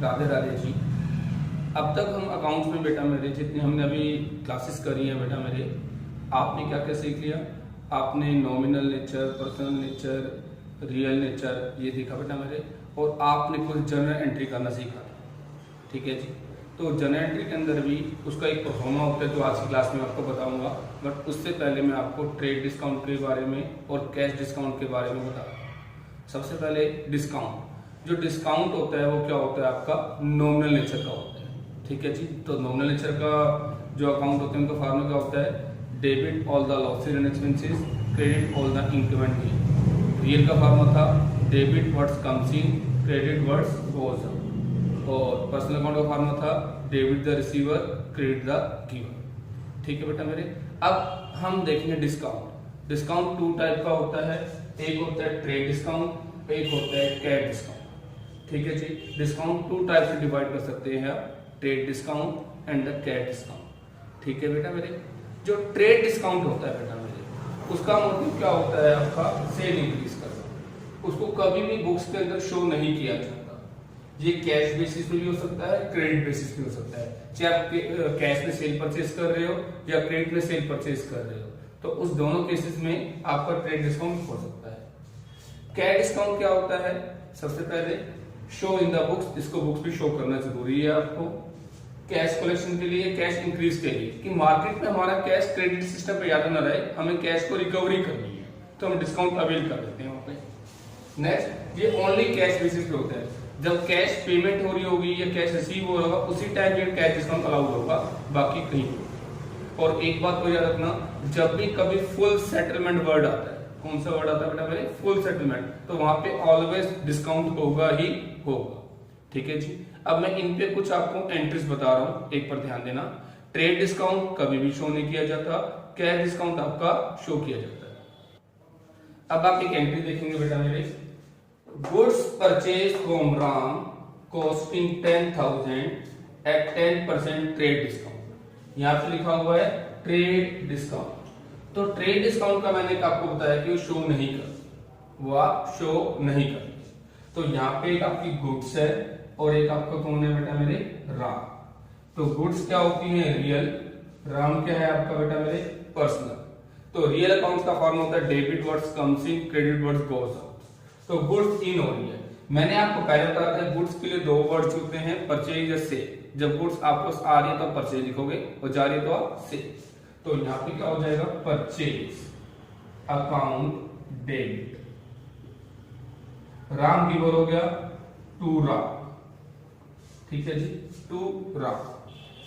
राधे राधे जी। अब तक हम अकाउंट्स में बेटा मेरे जितने हमने अभी क्लासेस करी हैं बेटा मेरे, आपने क्या क्या सीख लिया? आपने nominal nature, personal nature, real nature ये देखा बेटा मेरे, और आपने कुछ जर्नल एंट्री करना सीखा। ठीक है जी। तो जर्नल एंट्री के अंदर भी उसका एक परफॉर्मा होता है जो आज की क्लास में आपको बताऊंगा, बट उससे पहले मैं आपको ट्रेड डिस्काउंट के बारे में और कैश डिस्काउंट के बारे में बता रहा हूँ। सबसे पहले डिस्काउंट, जो डिस्काउंट होता है वो क्या होता है? आपका नॉमिनल नेचर का होता है। ठीक है जी। तो नॉमिनल नेचर का जो अकाउंट होते हैं उनका फार्मूला क्या होता है? Debit all the losses and expenses, credit all the income and gain. Real का फार्मूला था debit what's comes in, credit what's goes out. और पर्सनल अकाउंट का फार्मूला था debit the receiver, credit the giver. ठीक है बेटा मेरे। अब हम देखेंगे डिस्काउंट। डिस्काउंट टू टाइप का होता है, एक होता है ट्रेड डिस्काउंट, एक होता है कैश डिस्काउंट। ठीक है जी। डिस्काउंट टू टाइप से डिवाइड कर सकते हैं आप, trade discount and the cash discount. ठीक है बेटा मेरे। जो ट्रेड डिस्काउंट होता है बेटा मेरे, उसका मोटिव क्या होता है? आपका सेल इंक्रीज करना। उसको कभी भी बुक्स के अंदर शो नहीं किया जाता। ये कैश बेसिस पे भी हो सकता है, क्रेडिट बेसिस पे हो सकता है। चाहे आप कैश में सेल परचेज कर रहे हो या क्रेडिट में सेल परचेज कर रहे हो, तो उस दोनों केसेस में आपका ट्रेड डिस्काउंट हो सकता है। कैश डिस्काउंट क्या होता है? सबसे पहले शो इन द बुक्स, इसको बुक्स पे शो करना जरूरी है आपको। कैश कलेक्शन के लिए, कैश इंक्रीज के लिए, कि मार्केट में हमारा कैश क्रेडिट सिस्टम पे ज्यादा न रहे, हमें कैश को रिकवरी करनी है, तो हम डिस्काउंट अवेल कर देते हैं वहां पे। नेक्स्ट, ये ओनली कैश बेसिस पे होता है। जब कैश पेमेंट हो रही होगी या कैश रिसीव हो रहा होगा, उसी टाइम ये कैश डिस्काउंट अलाउड होगा, बाकी कहीं नहीं। और एक बात को याद रखना, जब भी कभी फुल सेटलमेंट वर्ड आता है, कौन सा वर्ड आता है बेटा मेरे? फुल सेटलमेंट, तो वहां पे ऑलवेज डिस्काउंट होगा ही होगा। ठीक है जी। अब मैं इन पे कुछ आपको एंट्रीज बता रहा हूं, एक पर ध्यान देना। ट्रेड डिस्काउंट कभी भी शो नहीं किया जाता, कैश डिस्काउंट आपका शो किया जाता है। अब आप एक एंट्री देखेंगे बेटा मेरे, goods purchase from Ram costing 10,000 at 10% trade discount. यहां पे लिखा हुआ है ट्रेड डिस्काउंट। तो ट्रेड डिस्काउंट का मैंने आपको बताया कि वो शो नहीं करते, वो आप शो नहीं करते। तो यहाँ पे एक आपकी गुड्स है और एक आपका कौन है बेटा मेरे? राम। तो गुड्स क्या होती है? रियल। राम क्या है आपका बेटा मेरे? पर्सनल। तो रियल अकाउंट का फॉर्म होता है debit what's comes in, credit what's goes out. तो गुड्स इन हो रही है। मैंने आपको पहले बताया था गुड्स के लिए दो वर्ड्स होते हैं, परचेज या सेल। जब गुड्स आपको आ रही है तो आप परचेज लिखोगे और जा रही है तो आप सेल। तो यहाँ पे क्या हो जाएगा? Purchase account debit. Ram giver हो गया टू राम। ठीक है जी, टू राम।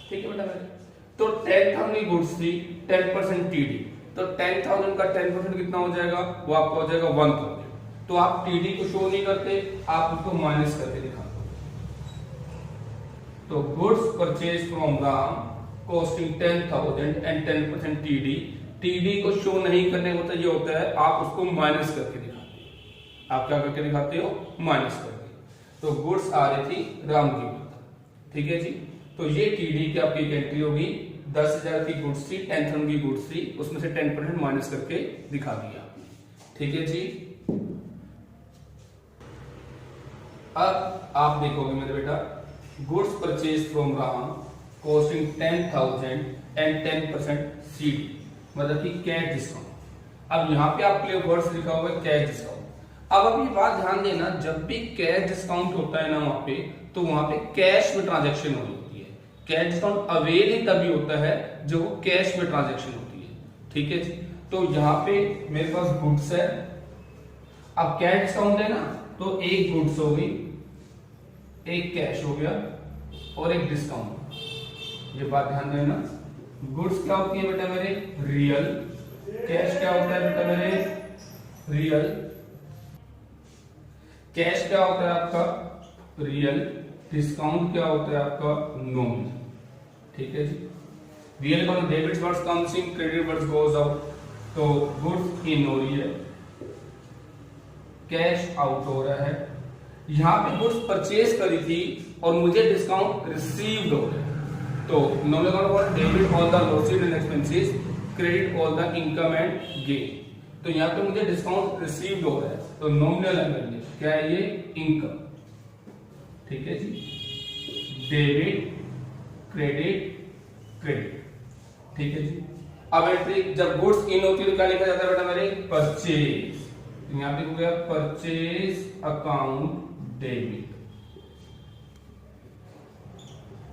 ठीक है बेटा मेरे। तो 10,000 की गुड्स थी, 10% टीडी, तो 10,000 का 10% कितना हो जाएगा? वो आपका हो जाएगा 1,000। तो आप टीडी को शो नहीं करते, आप उसको माइनस करके दिखाते हो। तो goods purchase from Ram costing 10,000 and 10% TD. TD को शो नहीं करने का मतलब ये होता है आप उसको माइनस करके दिखाते हो। आप क्या करके दिखाते हो? माइनस करके। तो गुड्स आ रही थी राम की। ठीक है जी। तो ये टीडी की आपकी एंट्री होगी, 10,000 की गुड्स थी, 10,000 की गुड्स थी, उसमें से 10% माइनस करके दिखा दिया। ठीक है जी। अब आप देखोगे मेरे बेटा, goods purchase from Ram costing 10,000 and 10% CD, मतलब कि कैश डिस्काउंट। अब यहाँ पे आपके लिए वर्ड्स लिखा हुआ है कैश डिस्काउंट। अब आप ये बात ध्यान देना, जब भी कैश डिस्काउंट होता है ना वहां पे, तो वहां पे कैश में ट्रांजेक्शन हो रही होती है। कैश डिस्काउंट अवेल ही तभी होता है जब वो कैश में ट्रांजेक्शन होती है। ठीक है जी। तो यहाँ पे मेरे पास गुड्स है, अब कैश डिस्काउंट है ना, तो एक गुड्स हो गई, एक कैश हो गया और एक डिस्काउंट। ये बात ध्यान देना। गुड्स क्या होती है बेटा मेरे? रियल। कैश क्या होता है बेटा मेरे? रियल। कैश क्या होता है आपका? रियल। डिस्काउंट क्या होता है आपका? नॉमिनल। ठीक है जी। रियल का debit words comes in, credit words goes out. तो गुड्स इन हो रही है, कैश आउट हो रहा है। यहां पे गुड्स परचेज करी थी और मुझे डिस्काउंट रिसीव्ड हो गया। तो nominal for debit all the losses and expenses, credit all the income and gain. तो यहाँ पे मुझे डिस्काउंट रिसीव्ड हो रहा है, तो नॉमिनल है मेरे लिए क्या है? ये इनकम। ठीक है जी। Debit credit credit. ठीक है जी। अब एंट्री जब गुड्स इन होती है तो क्या लिखा जाता है बेटा मेरे, परचेज। तो यहां पे हो गया purchase account debit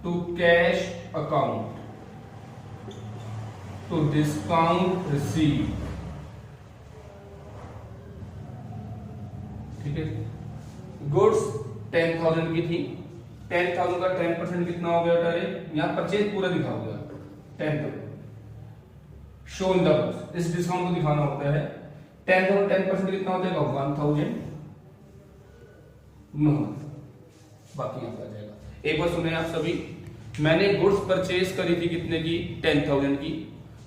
to cash account to discount receive. ठीक है। गुड्स 10,000 की थी, 10,000 का 10% कितना हो गया बेटा, यहां परचेज पूरा दिखा हुआ 10,000 शो इन द बुक्स। इस डिस्काउंट को दिखाना होता है। 10,000 10% कितना हो जाएगा 1,000 नो, बाकी यहां पर आ जाएगा। एक बार सुने आप सभी, मैंने गुड्स परचेज करी थी कितने की, 10,000 की,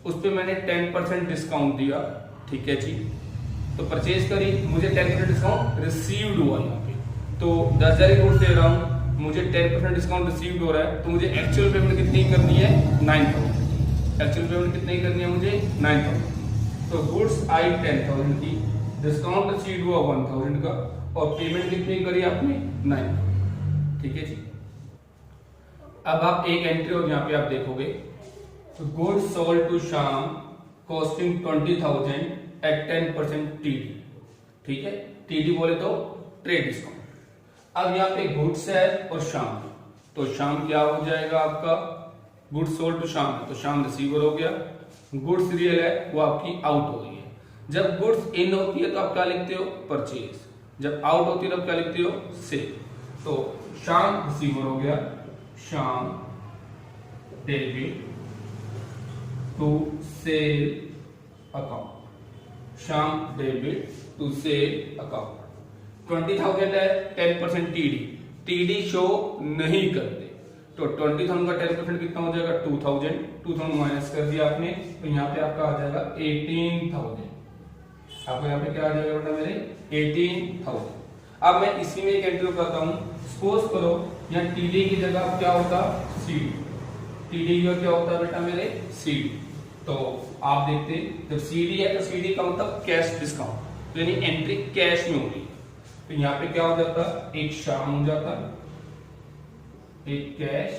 उस पे मैंने 10% डिस्काउंट दिया। ठीक है जी। तो परचेज करी, मुझे 10% डिस्काउंट रिसीव्ड हुआ यहाँ पे, तो 10,000 की गुड्स दे रहा हूँ, मुझे 10% डिस्काउंट रिसीव्ड हो रहा है, तो मुझे एक्चुअल पेमेंट कितनी करनी है, 9,000। एक्चुअल पेमेंट कितनी करनी है मुझे, 9,000। तो गुड्स आई 10,000 की, डिस्काउंट रिसीव्ड हुआ 1,000 का, और पेमेंट कितनी करी आपने, 9,000। ठीक है जी। अब आप एक एंट्री और यहाँ पे आप देखोगे, तो goods sold to Shyam costing 20,000 at 10% TD. ठीक है, टीडी बोले तो ट्रेड डिस्काउंट। अब यहाँ पे गुड्स है और श्याम, तो श्याम क्या हो जाएगा आपका, गुड्स सोल्ड टू श्याम है तो श्याम रिसीवर हो गया। गुड्स रियल है वो आपकी आउट हो गई है। जब गुड्स इन होती है तो आप क्या लिखते हो, परचेज। जब आउट होती है तो आप क्या लिखते हो, सेल। तो श्याम रिसीवर हो गया, Shyam debit to sale account, Shyam debit to sale account. 20,000 है, 10% टीडी, टीडी शो नहीं करते, तो 20,000 का 10% कितना हो जाएगा, 2,000। 2,000 माइनस कर दिया आपने, तो यहाँ पे आपका आ जाएगा 18,000। आपको यहाँ पे क्या आ जाएगा बेटा मेरे, 18,000। अब मैं इसी में एक एंट्री करता हूँ। सपोज करो यहाँ टीडी की जगह क्या होता, सीडी। टीडी का क्या होता है बेटा मेरे, सीडी। तो आप देखते जब सीडी है तो सीडी का मतलब कैश डिस्काउंट, तो यानी एंट्री कैश में होगी। तो यहाँ पे क्या हो जाता, एक श्याम हो जाता, एक कैश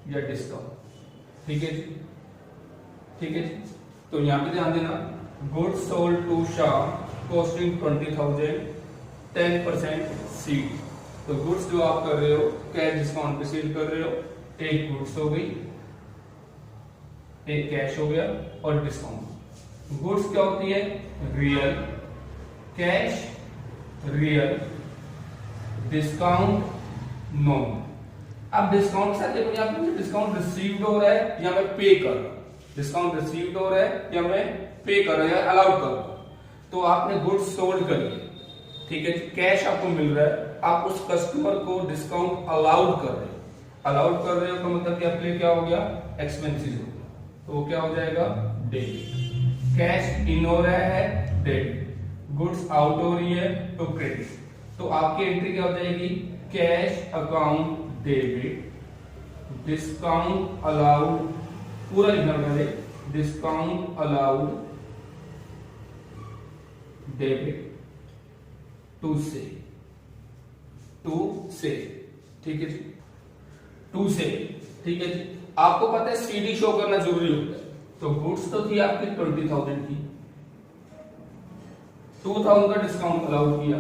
या डिस्काउंट। ठीक है जी, ठीक है जी। तो यहाँ पे ध्यान देना, goods sold to Shyam costing 20,000 10% CD. तो गुड्स जो आप कर रहे हो कैश डिस्काउंट पे सेल कर रहे हो, एक गुड्स हो गई, एक कैश हो गया और डिस्काउंट। गुड्स क्या होती है, real, cash real, discount non. अब डिस्काउंट साथ देखो, यहाँ पे डिस्काउंट रिसीव्ड हो रहा है या मैं पे कर रहा हूं, डिस्काउंट रिसीव्ड हो रहा है या मैं पे कर रहा हूं या अलाउड कर रहा हूं। तो आपने गुड्स सोल्ड कर लिए, ठीक है, कैश आपको मिल रहा है, आप उस कस्टमर को डिस्काउंट अलाउड कर रहे हो। अलाउड कर रहे हो तो मतलब कि आपके लिए क्या हो गया, एक्सपेंसिव हो गया, तो वो क्या हो जाएगा, डेबिट। कैश इन हो रहा है, डेबिट। गुड्स आउट हो रही है तो क्रेडिट। तो आपकी एंट्री क्या हो जाएगी, cash account debit, discount allowed, पूरा लिखना पहले, डिस्काउंट अलाउड डेबिट टू से, टू से, ठीक है जी, टू से, ठीक है जी। आपको पता है सीडी शो करना जरूरी होता है, तो गुड्स तो थी आपकी 20,000 की, 2,000 का डिस्काउंट अलाउड किया,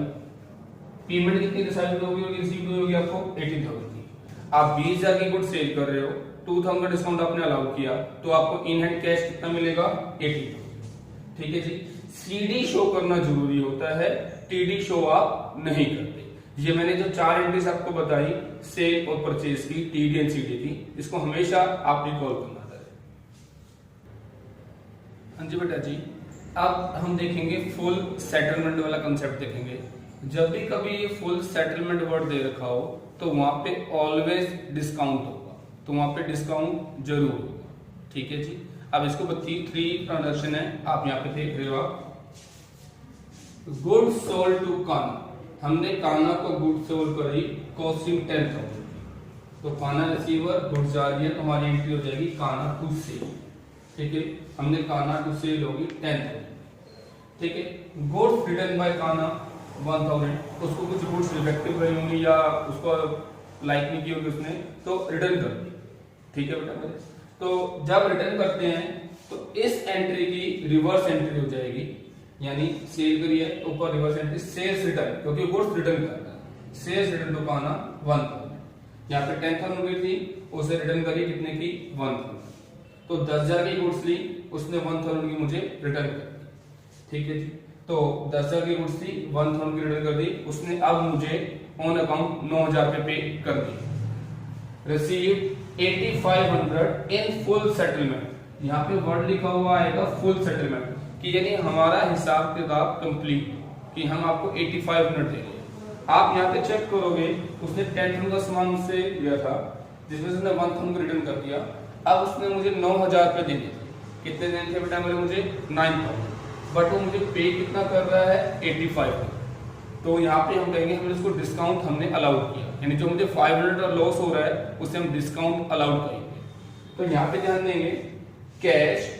पेमेंट कितनी रिसीव होगी आपको 18,000 की। आप 20,000 की गुड सेल कर रहे हो, 2,000 का डिस्काउंट आपने अलाउड किया, तो आपको इन हैंड कैश कितना मिलेगा, 18,000। ठीक है जी। सीडी शो करना जरूरी होता है, टीडी शो आप नहीं करते। ये मैंने जो 4 एंट्रीज आपको बताई सेल और परचेज की, टीडी एंड सीडी की, इसको हमेशा आप रिकॉल करना है। हाँ जी बेटा जी। अब हम देखेंगे फुल सेटलमेंट वाला कंसेप्ट देखेंगे। जब भी कभी फुल सेटलमेंट वर्ड दे रखा हो तो वहां पे ऑलवेज डिस्काउंट होगा, तो वहां पे डिस्काउंट जरूर होगा। ठीक है जी। अब इसको 3 ट्रांजेक्शन है, आप यहाँ पे देख रहे हो। आप गुड्स सोल्ड टू काना, हमने काना को गुड्स सोल्ड करी कॉस्टिंग 10,000, तो काना रिसीवर गुड्स जा रही है तो हमारी एंट्री हो जाएगी काना टू सेल। ठीक है, हमने काना टू सेल होगी 10,000। ठीक है, गुड्स रिटर्न बाय काना 1,000, उसको कुछ गुड्स डिफेक्टिव रही होंगी या उसको लाइक नहीं की होगी उसने, तो रिटर्न कर दी। ठीक है बेटा मेरे, तो जब रिटर्न करते हैं तो इस एंट्री की रिवर्स एंट्री हो जाएगी, यानी सेल करी है ऊपर रिवर्स एंट्री सेल्स रिटर्न, क्योंकि गुड्स रिटर्न करता है, सेल्स रिटर्न टू काना 1000। यहाँ पे 10,000 रुपए थी, उसे रिटर्न करी कितने की 1000। तो 10,000 की गुड्स ली, उसने 1000 की मुझे रिटर्न कर दी। ठीक है जी, तो 10,000 की गुड्स थी, 1000 की रिटर्न कर दी उसने, अब मुझे ऑन अकाउंट 9,000 पे कर दी। रिसीव्ड 8500 इन फुल सेटलमेंट, यहाँ पे वर्ड लिखा हुआ आएगा फुल सेटलमेंट, कि यानी हमारा हिसाब किताब कंप्लीट, कि हम आपको 8500 दे रहे हैं। आप यहाँ पे चेक करोगे, उसने 10,000 का सामान मुझसे लिया था, जिसमें से उसने 1000 को रिटर्न कर दिया। अब उसने मुझे 9,000 रुपए देने थे। कितने देने थे बेटा मेरे? मुझे 9,000, बट वो मुझे पे कितना कर रहा है? 85। तो यहाँ पे हम कहेंगे हमने उसको डिस्काउंट हमने अलाउड किया, यानी जो मुझे 500 का लॉस हो रहा है उसे हम डिस्काउंट अलाउड करेंगे। तो यहाँ पे ध्यान देंगे कैश,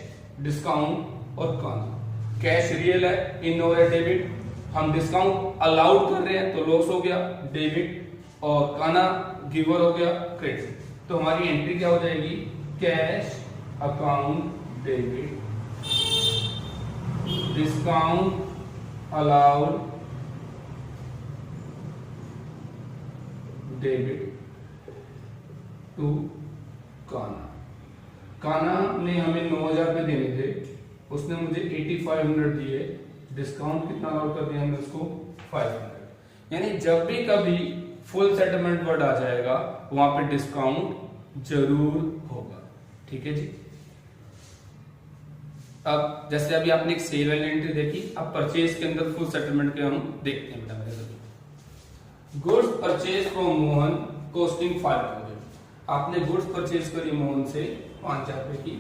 डिस्काउंट और काना। कैश रियल है, इन और डेबिट, हम डिस्काउंट अलाउड कर रहे हैं तो लॉस हो गया डेबिट, और काना गिवर हो गया क्रेडिट। तो हमारी एंट्री क्या हो जाएगी? Cash account debit, discount allowed debit to Kana. Kana ने हमें 9,000 रुपए देने थे, उसने मुझे 8500 दिए, डिस्काउंट कितना अलाउड कर दिया हमने उसको? 500। यानी जब भी कभी फुल सेटलमेंट वर्ड आ जाएगा वहां पे डिस्काउंट जरूर होगा। ठीक है जी। अब जैसे अभी आपने एक सेल वाली एंट्री देखी, अब परचेज के अंदर फुल सेटलमेंट के हम देखते हैं बेटा मेरे सभी। Goods purchase from Mohan costing 5,000। आपने गुड्स परचेज करी मोहन से 5,000 रुपए की,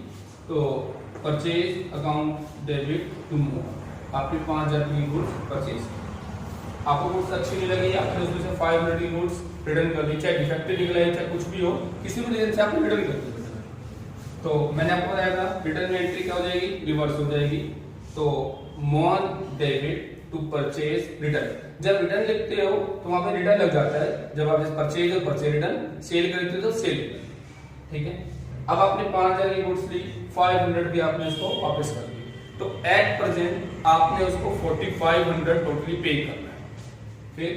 तो purchase account debit to Mohan, आपने 5,000 की गुड्स परचेज की। आपको गुड्स अच्छी नहीं लगी, आपने उसमें से 500 की गुड्स रिटर्न कर दी, चाहे डिफेक्टिव निकला है चाहे कुछ भी हो, किसी भी रीजन से आपने रिटर्न कर दी। तो मैंने आपको बताया था रिटर्न में एंट्री क्या हो जाएगी? रिवर्स हो जाएगी। तो Mohan debit to purchase return, जब रिटर्न लिखते हो तो वहां पे रिटर्न लग जाता है, जब आप परचेज और परचेज रिटर्न, सेल करते हो तो सेल रिटर्न। ठीक है। अब आपने 5,000 की गुड्स ली, 500 की आपने उसको वापस कर दी, तो एट प्रेजेंट आपने उसको 4500 टोटली पे करना है। फिर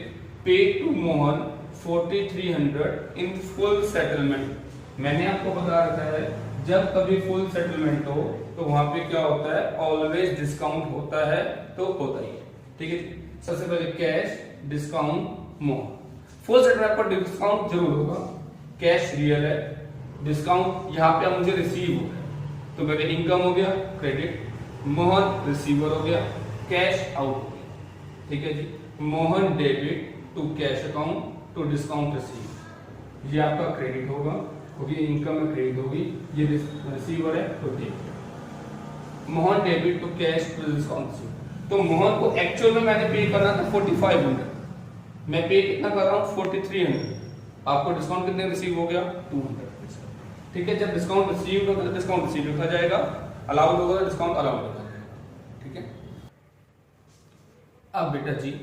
pay to Mohan 4300 in full settlement. मैंने आपको बता रखा है जब कभी फुल सेटलमेंट हो तो वहां पे क्या होता है? ऑलवेज डिस्काउंट होता है, तो होता ही है। ठीक है। सबसे पहले cash, discount, Mohan. Full settlement पर डिस्काउंट जरूर होगा। कैश रियल है, डिस्काउंट यहाँ पे मुझे रिसीव हो गया, तो मेरे इनकम हो गया क्रेडिट, मोहन रिसीवर हो गया, कैश आउट हो गया। ठीक है जी। Mohan debit to cash account to discount receive, ये आपका क्रेडिट होगा क्योंकि इनकम में क्रेडिट होगी, ये रिसीवर है तो debit. Mohan debit to cash to discount receive. तो मोहन को एक्चुअल में मैंने पे करना था 4500, मैं पे कितना कर रहा हूँ? 4300। आपको डिस्काउंट कितने रिसीव हो गया? 200। ठीक है। जब डिस्काउंट रिसीव होगा तो डिस्काउंट रिसीव लिखा जाएगा, अलाउड होगा तो डिस्काउंट अलाउड लिखा जाएगा। ठीक है। अब बेटा जी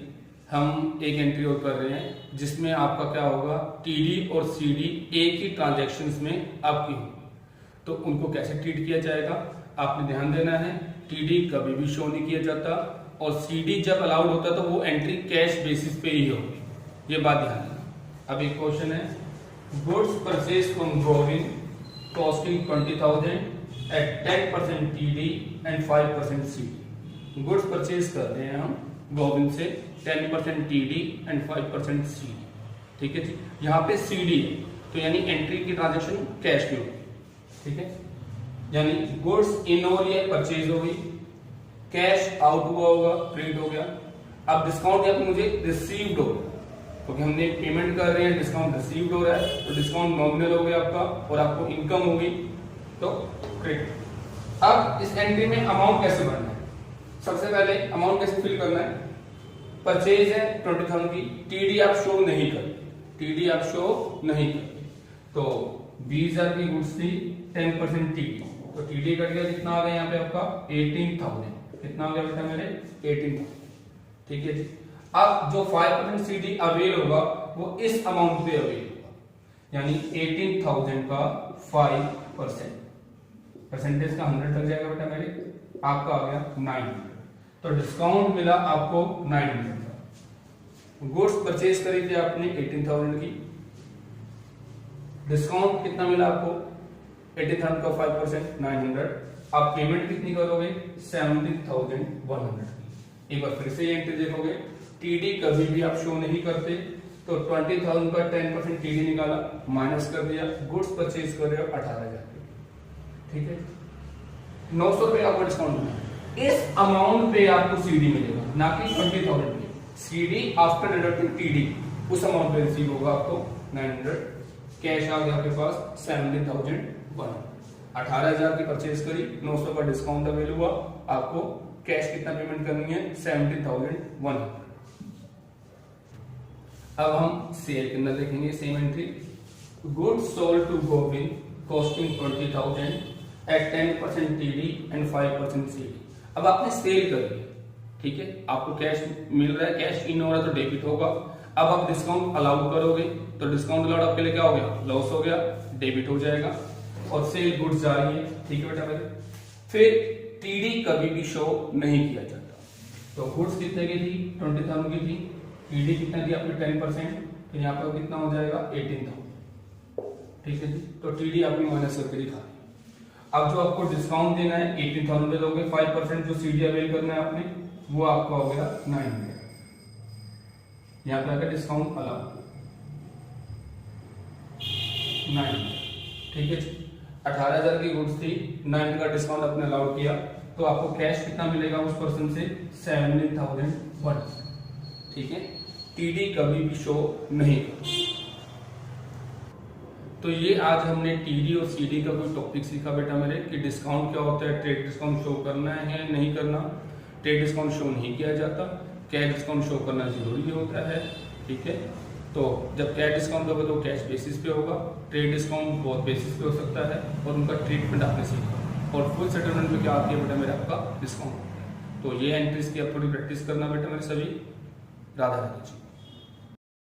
हम एक एंट्री और कर रहे हैं जिसमें आपका क्या होगा? टीडी और सीडी एक ही ट्रांजैक्शंस में आपकी होगी, तो उनको कैसे ट्रीट किया जाएगा आपने ध्यान देना है। टीडी कभी भी शो नहीं किया जाता, और सीडी जब अलाउड होता तो वो एंट्री कैश बेसिस पे ही होगी, ये बात ध्यान देना। अब एक क्वेश्चन है, goods purchase from Govind costing 20,000 at 10% TD and 5% CD. Goods purchase कर रहे हैं हम गोविंद से 10% टीडी एंड 5% सीडी। ठीक है जी। यहाँ पे सीडी है तो यानी एंट्री की ट्रांजैक्शन कैश की होगी। ठीक है। यानी गुड्स इन और ये परचेज हो गई, कैश आउट हुआ होगा, क्रेडिट हो गया। अब डिस्काउंट यहाँ पे मुझे रिसीव्ड होगा, क्योंकि हमने पेमेंट कर रहे हैं, डिस्काउंट रिसीव्ड हो रहा है, तो डिस्काउंट नॉमिनल हो गया आपका, और आपको इनकम होगी तो क्रेडिट। अब इस एंट्री में अमाउंट कैसे भरना है? सबसे पहले अमाउंट कैसे फिल करना है? परचेज है 20,000 की, टीडी आप शो नहीं करते, टीडी आप शो नहीं करते, तो 20,000 की गुड्स थी, 10% टीडी, तो टीडी कट गया, कितना आ गया यहाँ पे आपका? 18,000। कितना आ गया बेटा मेरे? 18,000। ठीक है जी। अब जो 5% सीडी अवेल होगा वो इस अमाउंट पे अवेल होगा, यानी 18,000 का 5%, परसेंटेज का 100 लग जाएगा बेटा मेरे, आपका आ गया 900। तो डिस्काउंट मिला आपको 900 का। गुड्स परचेज करी थी आपने 18,000 की, डिस्काउंट कितना मिला आपको 18,000 का 5% 900। आप पेमेंट कितनी करोगे 17,100 की। एक बार फिर से ये एंट्री देखोगे, टीडी कभी भी आप शो नहीं करते, तो 20,000 का 10% टीडी निकाला, माइनस कर दिया, गुड्स परचेज कर रहे हो 18,000, ठीक है। 900 रुपए आपको डिस्काउंट मिला, इस अमाउंट पे आपको सीडी मिलेगा, ना कि 20,000 पे। सीडी आफ्टर डिडक्टिंग टीडी उस अमाउंट पे रिसीव होगा आपको 900। कैश आ गया आपके पास 17,100, 18,000 की परचेज करी, 900 का डिस्काउंट अवेल हुआ, आपको कैश कितना पेमेंट करनी है 17,100। अब हम सेल के अंदर देखेंगे same entry, goods sold to Govind costing 20,000 at 10% TD and 5% CD. अब आपने सेल कर दी, ठीक है, आपको कैश मिल रहा है, कैश इन हो रहा है तो डेबिट होगा। अब आप डिस्काउंट अलाउ करोगे तो डिस्काउंट अलाउड आपके लिए क्या हो गया, लॉस हो गया, डेबिट हो जाएगा, और सेल गुड्स जा रही है, ठीक है बेटा मेरे। फिर टीडी कभी भी शो नहीं किया जाता, तो गुड्स कितने की थी 20,000 की थी, टीडी कितना दिया आपने 10%, तो यहाँ पर कितना हो जाएगा 18,000, ठीक है जी। तो टीडी आपने माइनस करके दिखा दी। अब जो आपको डिस्काउंट देना है 18,000 पे दोगे, 5% जो सीडी अवेल करना है आपने, वो आपका हो गया 900। यहाँ पे आकर डिस्काउंट अलाउ 900, ठीक है जी। 18,000 की गुड्स थी, 900 का डिस्काउंट आपने अलाउ किया, तो आपको कैश कितना मिलेगा उस पर्सन से 17,100, ठीक है। टीडी कभी भी शो नहीं करती। तो ये आज हमने टीडी और सीडी का कोई टॉपिक सीखा बेटा मेरे, कि डिस्काउंट क्या होता है, ट्रेड डिस्काउंट शो करना है नहीं करना, ट्रेड डिस्काउंट शो नहीं किया जाता, कैश डिस्काउंट शो करना जरूरी होता है, ठीक है। तो जब कैश डिस्काउंट होगा तो कैश बेसिस पे होगा, ट्रेड डिस्काउंट बहुत बेसिस पे हो सकता है, और उनका ट्रीटमेंट आपने सीखा, और फुल सेटलमेंट में क्या आती है बेटा मेरा आपका डिस्काउंट। तो ये एंट्रीज की आप थोड़ी प्रैक्टिस करना बेटा मेरे सभी। राधा रानी।